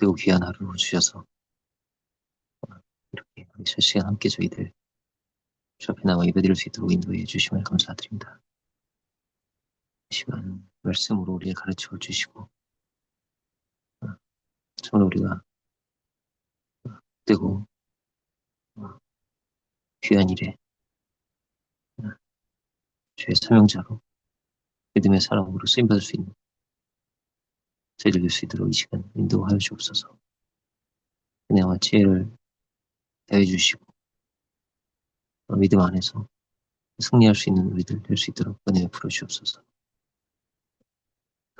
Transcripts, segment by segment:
그리고 귀한 하루를 주셔서 이렇게 우리 실시간 함께 저희들 주 앞에 나와 예배드릴 수 있도록 인도해 주심을 감사드립니다. 이 시간 말씀으로 우리를 가르쳐 주시고 정말 우리가 뜨고 귀한 일에 주의 사명자로 믿음의 사람으로 쓰임받을 수 있는 저희들 될 수 있도록 이 시간 인도하여 주옵소서. 은혜와 지혜를 더해 주시고 믿음 안에서 승리할 수 있는 우리들 될 수 있도록 은혜 베풀어 주옵소서.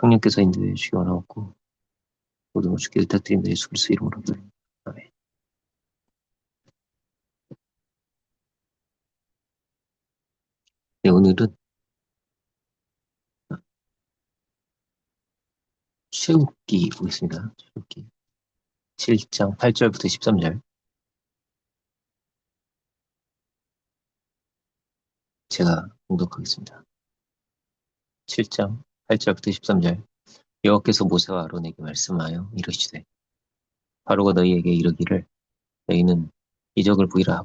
성령께서 인도해 주시기 원하옵고 모든 것 주께 부탁드립니다. 예수 그리스도 이름으로 기도합니다. 아멘. 네, 오늘은 출애굽기 보겠습니다. 출애굽기 7장 8절부터 13절. 제가 봉독하겠습니다. 7장 8절부터 13절. 여호와께서 모세와 아론에게 말씀하여 이르시되 바로가 너희에게 이르기를 너희는 이적을 보이라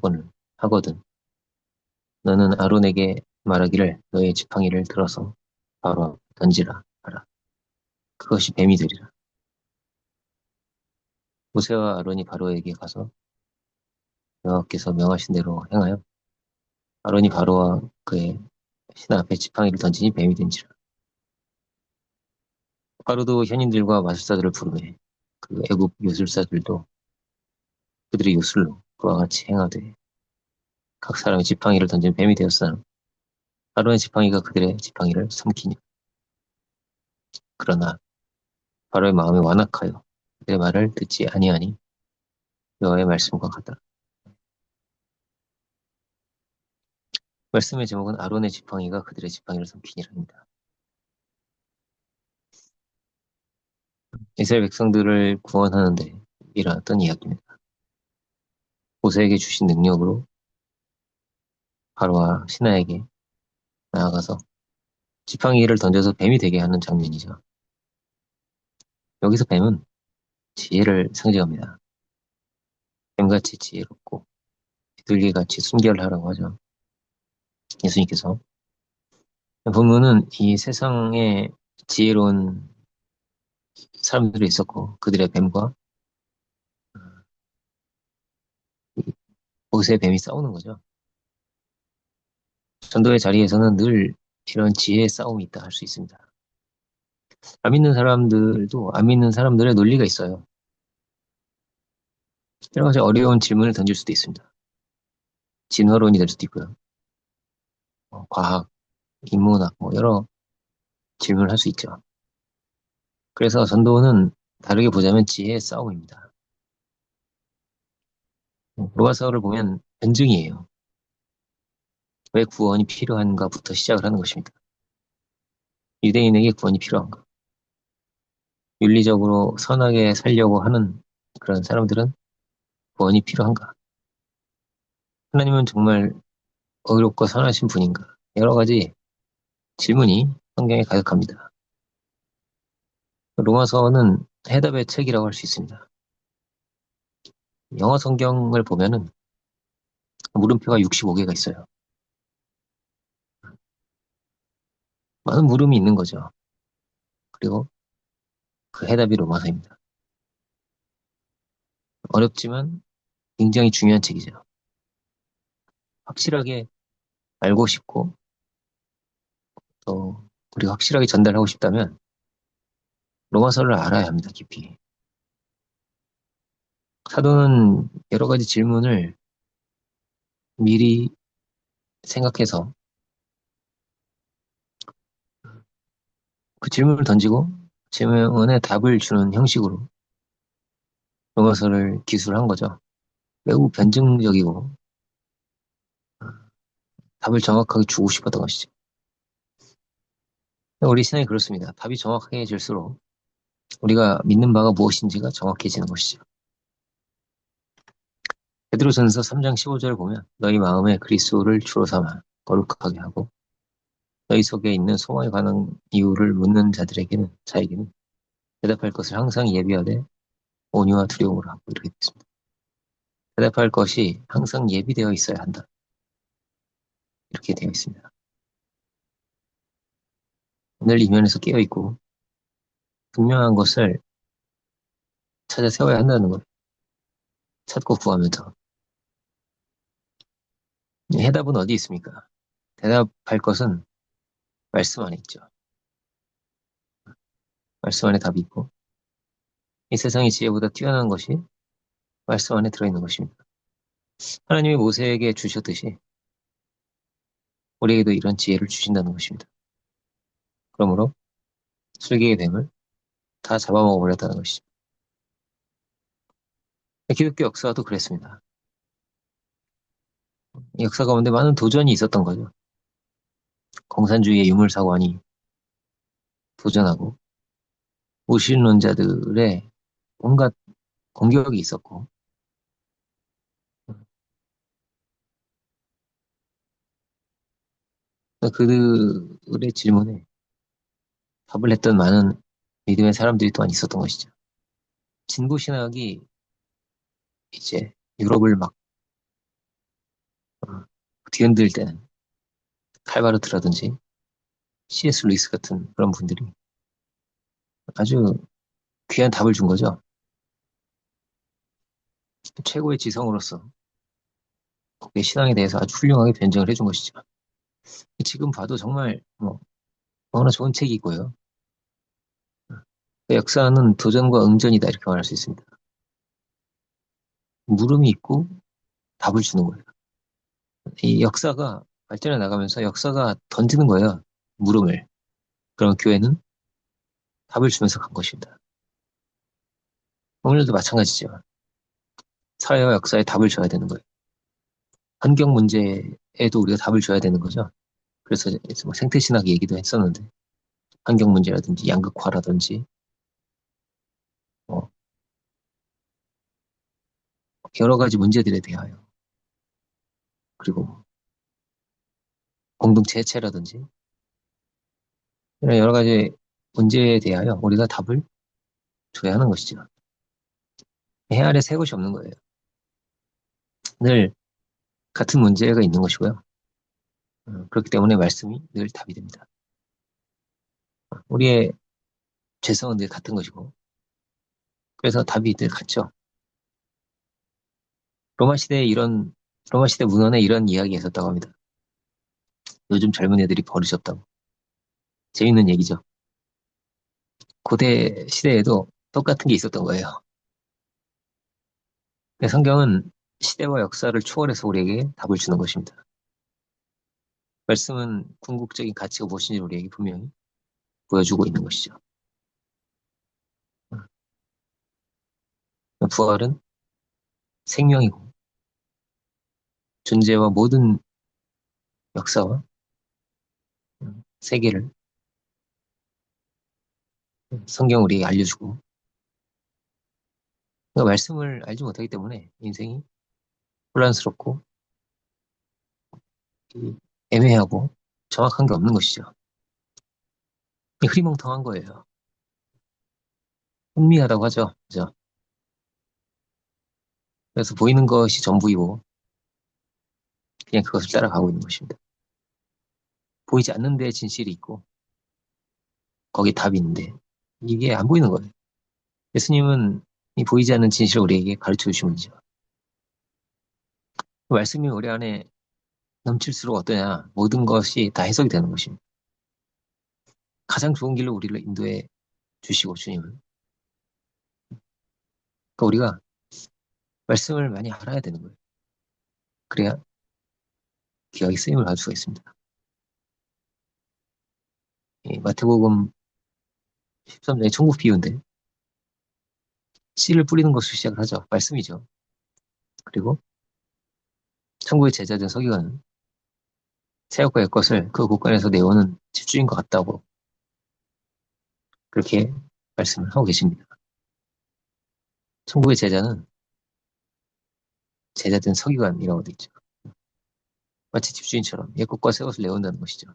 하거든 너는 아론에게 말하기를 너의 지팡이를 들어서 바로 앞에 던지라 하라. 그것이 뱀이 되리라. 모세와 아론이 바로에게 가서 여호와께서 명하신 대로 행하여 아론이 바로와 그의 신하 앞에 지팡이를 던지니 뱀이 된지라. 바로도 현인들과 마술사들을 부르매 그 애굽 요술사들도 그들의 요술로 그와 같이 행하되 각 사람의 지팡이를 던진 뱀이 되었으나 아론의 지팡이가 그들의 지팡이를 삼키니 그러나 바로의 마음이 완악하여 그들의 말을 듣지 아니하니 여호와의 말씀과 같다. 말씀의 제목은 아론의 지팡이가 그들의 지팡이를 삼키니라입니다. 이스라엘 백성들을 구원하는 데 일어났던 이야기입니다. 모세에게 주신 능력으로 바로와 신하에게 나아가서 지팡이를 던져서 뱀이 되게 하는 장면이죠. 여기서 뱀은 지혜를 상징합니다. 뱀같이 지혜롭고 비둘기같이 순결하라고 하죠. 예수님께서. 보면은 이 세상에 지혜로운 사람들이 있었고 그들의 뱀과 모세의 뱀이 싸우는 거죠. 전도의 자리에서는 늘 이런 지혜의 싸움이 있다 할 수 있습니다. 안 믿는 사람들도 안 믿는 사람들의 논리가 있어요. 여러 가지 어려운 질문을 던질 수도 있습니다. 진화론이 될 수도 있고요. 과학, 인문학, 여러 질문을 할 수 있죠. 그래서 전도는 다르게 보자면 지혜의 싸움입니다. 로마서를 보면 변증이에요. 왜 구원이 필요한가부터 시작을 하는 것입니다. 유대인에게 구원이 필요한가? 윤리적으로 선하게 살려고 하는 그런 사람들은 구원이 필요한가? 하나님은 정말 의롭고 선하신 분인가? 여러 가지 질문이 성경에 가득합니다. 로마서는 해답의 책이라고 할 수 있습니다. 영어 성경을 보면은 물음표가 65개가 있어요. 많은 물음이 있는 거죠. 그리고 그 해답이 로마서입니다. 어렵지만 굉장히 중요한 책이죠. 확실하게 알고 싶고 또 우리가 확실하게 전달하고 싶다면 로마서를 알아야 합니다. 깊이. 사도는 여러 가지 질문을 미리 생각해서 그 질문을 던지고 질문에 답을 주는 형식으로 로마서를 기술한 거죠. 매우 변증적이고 답을 정확하게 주고 싶었던 것이죠. 우리 신앙이 그렇습니다. 답이 정확해질수록 우리가 믿는 바가 무엇인지가 정확해지는 것이죠. 베드로전서 3장 15절을 보면 너희 마음에 그리스도를 주로 삼아 거룩하게 하고 너희 속에 있는 소망에 관한 이유를 묻는 자에게는 대답할 것을 항상 예비하되 온유와 두려움으로 하고 이렇게 됐습니다. 대답할 것이 항상 예비되어 있어야 한다. 이렇게 되어 있습니다. 늘 이면에서 깨어있고 분명한 것을 찾아 세워야 한다는 걸 찾고 구하면서 해답은 어디 있습니까? 대답할 것은 말씀 안에 있죠. 말씀 안에 답이 있고 이 세상의 지혜보다 뛰어난 것이 말씀 안에 들어있는 것입니다. 하나님이 모세에게 주셨듯이 우리에게도 이런 지혜를 주신다는 것입니다. 그러므로 술개의 뱀을 다 잡아먹어버렸다는 것이죠. 기독교 역사도 그랬습니다. 이 역사 가운데 많은 도전이 있었던 거죠. 공산주의의 유물사관이 도전하고 무신론자들의 온갖 공격이 있었고 그들의 질문에 답을 했던 많은 믿음의 사람들이 또한 있었던 것이죠. 진보 신학이 이제 유럽을 막 어, 뒤흔들 때는 칼바르트라든지 C.S. 루이스 같은 그런 분들이 아주 귀한 답을 준 거죠. 최고의 지성으로서 그의 신앙에 대해서 아주 훌륭하게 변증을 해준 것이죠. 지금 봐도 정말 너무나 좋은 책이고요. 그 역사는 도전과 응전이다 이렇게 말할 수 있습니다. 물음이 있고 답을 주는 거예요. 이 역사가 발전해 나가면서 역사가 던지는 거예요. 물음을. 그러면 교회는 답을 주면서 간 것입니다. 오늘도 마찬가지죠. 사회와 역사에 답을 줘야 되는 거예요. 환경 문제에도 우리가 답을 줘야 되는 거죠. 그래서 이제 뭐 생태신학 얘기도 했었는데 환경 문제라든지 양극화라든지 뭐 여러 가지 문제들에 대하여 그리고 공동체 해체라든지 이런 여러 가지 문제에 대하여 우리가 답을 줘야 하는 것이죠. 해 아래 새 것이 없는 거예요. 늘 같은 문제가 있는 것이고요. 그렇기 때문에 말씀이 늘 답이 됩니다. 우리의 죄성은 늘 같은 것이고 그래서 답이 늘 같죠. 로마 시대 문헌에 이런 이야기가 있었다고 합니다. 요즘 젊은 애들이 버릇이 없다고. 재밌는 얘기죠. 고대 시대에도 똑같은 게 있었던 거예요. 근데 성경은 시대와 역사를 초월해서 우리에게 답을 주는 것입니다. 말씀은 궁극적인 가치가 무엇인지 우리에게 분명히 보여주고 있는 것이죠. 부활은 생명이고 존재와 모든 역사와 세계를 성경 우리에게 알려주고 그 말씀을 알지 못하기 때문에 인생이 혼란스럽고 애매하고 정확한 게 없는 것이죠. 흐리멍텅한 거예요. 혼미하다고 하죠. 그죠? 그래서 보이는 것이 전부이고 그냥 그것을 따라가고 있는 것입니다. 보이지 않는 데 진실이 있고 거기에 답이 있는데 이게 안 보이는 거예요. 예수님은 이 보이지 않는 진실을 우리에게 가르쳐 주시면죠. 그 말씀이 우리 안에 넘칠수록 어떠냐 모든 것이 다 해석이 되는 것입니다. 가장 좋은 길로 우리를 인도해 주시고 주님은 그러니까 우리가 말씀을 많이 알아야 되는 거예요. 그래야 귀하게 쓰임을 받을 수가 있습니다. 마태복음 13장의 천국 비유인데 씨를 뿌리는 것으로 시작을 하죠. 말씀이죠. 그리고 천국의 제자된 서기관은 새벽과 옛것을 그 곳간에서 내오는 집주인 것 같다고 그렇게 말씀을 하고 계십니다. 천국의 제자는 제자된 서기관이라고 되어 있죠. 마치 집주인처럼 옛것과 새것을 내온다는 것이죠.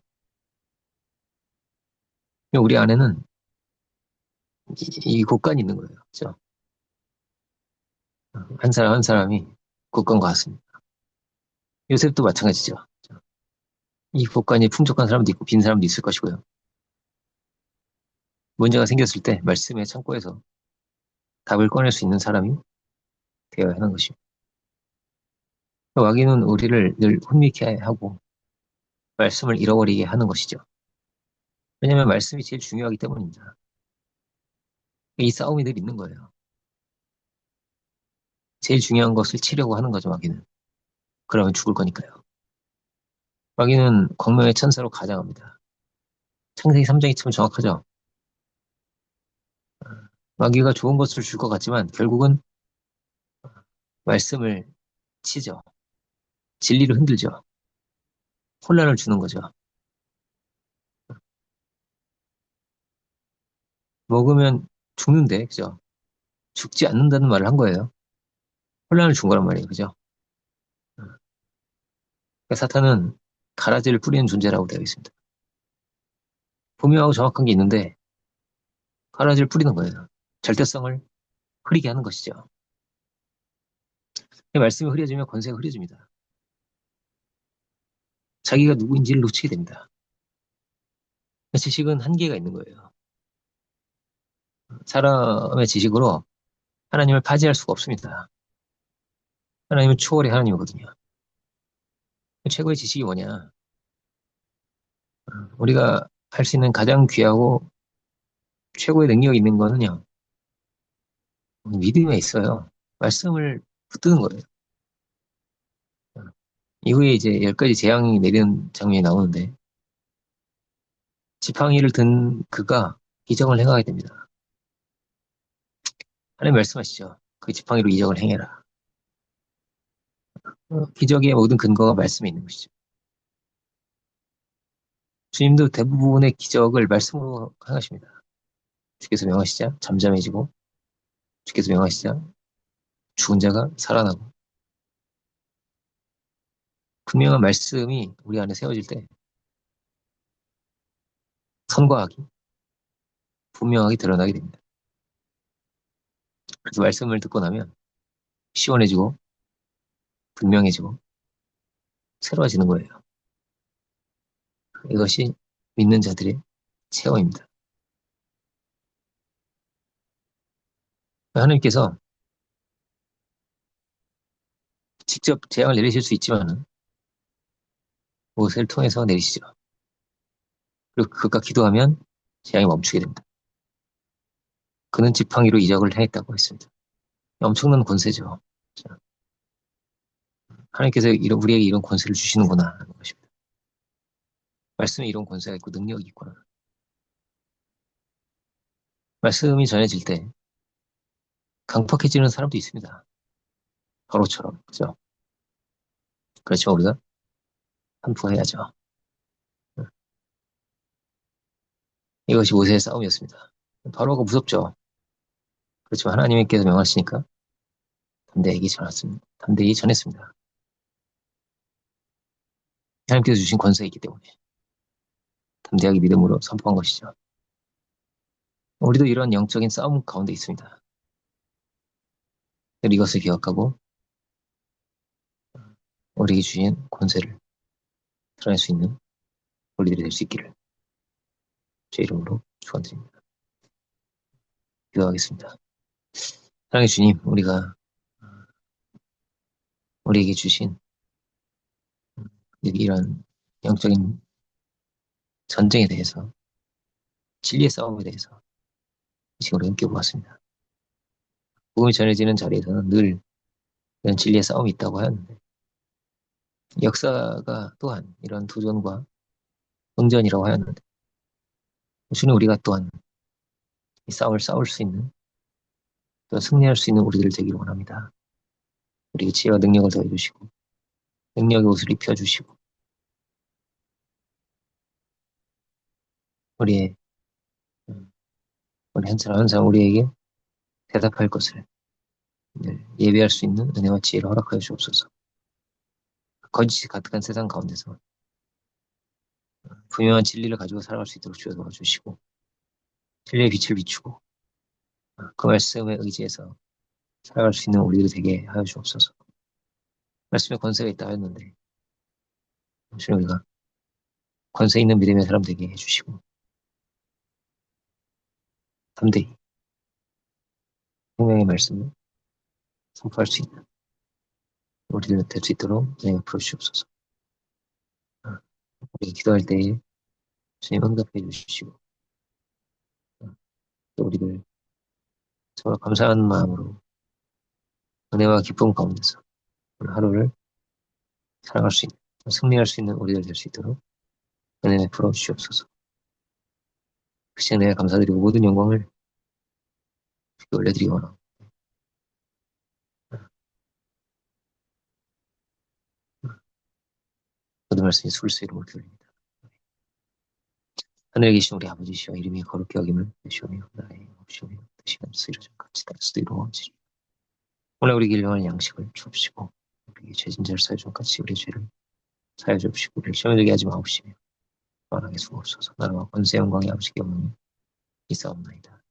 우리 안에는 이 곳간이 있는 거예요. 그렇죠? 한 사람 한 사람이 국가인 것 같습니다. 요셉도 마찬가지죠. 이 국간이 풍족한 사람도 있고 빈 사람도 있을 것이고요. 문제가 생겼을 때 말씀의 창고에서 답을 꺼낼 수 있는 사람이 되어야 하는 것입니다. 마귀는 우리를 늘 혼미케 하고 말씀을 잃어버리게 하는 것이죠. 왜냐하면 말씀이 제일 중요하기 때문입니다. 이 싸움이 늘 있는 거예요. 제일 중요한 것을 치려고 하는 거죠, 마귀는. 그러면 죽을 거니까요. 마귀는 광명의 천사로 가장합니다. 창세기 3장이 참 정확하죠. 마귀가 좋은 것을 줄 것 같지만 결국은 말씀을 치죠. 진리를 흔들죠. 혼란을 주는 거죠. 먹으면 죽는데, 그죠? 죽지 않는다는 말을 한 거예요. 혼란을 준 거란 말이에요, 그죠? 그러니까 사탄은 가라지를 뿌리는 존재라고 되어 있습니다. 분명하고 정확한 게 있는데 가라지를 뿌리는 거예요. 절대성을 흐리게 하는 것이죠. 말씀이 흐려지면 권세가 흐려집니다. 자기가 누구인지를 놓치게 됩니다. 지식은 한계가 있는 거예요. 사람의 지식으로 하나님을 파지할 수가 없습니다. 하나님은 초월의 하나님이거든요. 최고의 지식이 뭐냐? 우리가 할 수 있는 가장 귀하고 최고의 능력이 있는 거는요. 믿음에 있어요. 말씀을 붙드는 거예요. 이후에 이제 10가지 재앙이 내리는 장면이 나오는데 지팡이를 든 그가 기적을 행하게 됩니다. 하나님 말씀하시죠. 그 지팡이로 이적을 행해라. 기적의 모든 근거가 말씀에 있는 것이죠. 주님도 대부분의 기적을 말씀으로 행하십니다. 주께서 명하시자 잠잠해지고 주께서 명하시자 죽은 자가 살아나고 분명한 말씀이 우리 안에 세워질 때 선과 악이 분명하게 드러나게 됩니다. 그래서 말씀을 듣고 나면 시원해지고 분명해지고 새로워지는 거예요. 이것이 믿는 자들의 체험입니다. 하나님께서 직접 재앙을 내리실 수 있지만 모세를 통해서 내리시죠. 그리고 그가 기도하면 재앙이 멈추게 됩니다. 그는 지팡이로 이적을 행했다고 했습니다. 엄청난 권세죠. 하나님께서 우리에게 이런 권세를 주시는구나 하는 것입니다. 말씀에 이런 권세가 있고 능력이 있구나. 말씀이 전해질 때 강팍해지는 사람도 있습니다. 바로처럼, 그죠? 그렇지만 우리가 한포해야죠. 이것이 모세의 싸움이었습니다. 바로가 무섭죠. 그렇지만 하나님께서 명하시니까 담대히 전했습니다. 하나님께서 주신 권세가 있기 때문에 담대하게 믿음으로 선포한 것이죠. 우리도 이런 영적인 싸움 가운데 있습니다. 이것을 기억하고 우리에게 주신 권세를 드러낼 수 있는 우리들이 될 수 있기를 제 이름으로 축원드립니다. 기도하겠습니다. 사랑의 주님, 우리에게 주신 이런 영적인 전쟁에 대해서, 진리의 싸움에 대해서 지금 느껴보았습니다. 복음이 전해지는 자리에서는 늘 이런 진리의 싸움이 있다고 하는데 역사가 또한 이런 도전과 응전이라고 하였는데 주님 우리가 또한 이 싸움을 싸울 수 있는 또 승리할 수 있는 우리들 되기를 원합니다. 우리에게 지혜와 능력을 더해주시고 능력의 옷을 입혀주시고 우리의 우리 한 사람 한 사람 우리에게 대답할 것을 늘 예배할 수 있는 은혜와 지혜를 허락하여 주옵소서. 거짓이 가득한 세상 가운데서 분명한 진리를 가지고 살아갈 수 있도록 주여 도와주시고 진리의 빛을 비추고 그 말씀에 의지해서 살아갈 수 있는 우리들이 되게 하여 주옵소서. 말씀에 권세가 있다 하였는데 당신 우리가 권세 있는 믿음의 사람 되게 해주시고 담대히 생명의 말씀을 선포할 수 있는 우리들 될 수 있도록 은혜 베풀어 주옵소서. 우리가 기도할 때에 주님 응답해 주시고 또 우리들 정말 감사하는 마음으로 은혜와 기쁨 가운데서 오늘 하루를 살아갈 수 있는 승리할 수 있는 우리들 될 수 있도록 은혜 베풀어 주옵소서. 그 시간 내가 감사드리고 모든 영광을 올려드리기 원하고 모든 말씀이 술수 이름으로 기울입니다. 하늘에 계신 우리 아버지시여 이름이 거룩히 여김을 되시오며 나의 없이오며 되시는 쓰이러져 같이 다스도 이루어지리. 오늘 우리에게 일용할 양식을 주옵시고 우리에게 죄진 자를 사여 준 같이 우리의 죄를 사여 주옵시고 우리를 시험에 들게 하지 마옵시며 만하게 수없소서. 나라와 권세 영광이 아버지께 없느니 이사옵나이다.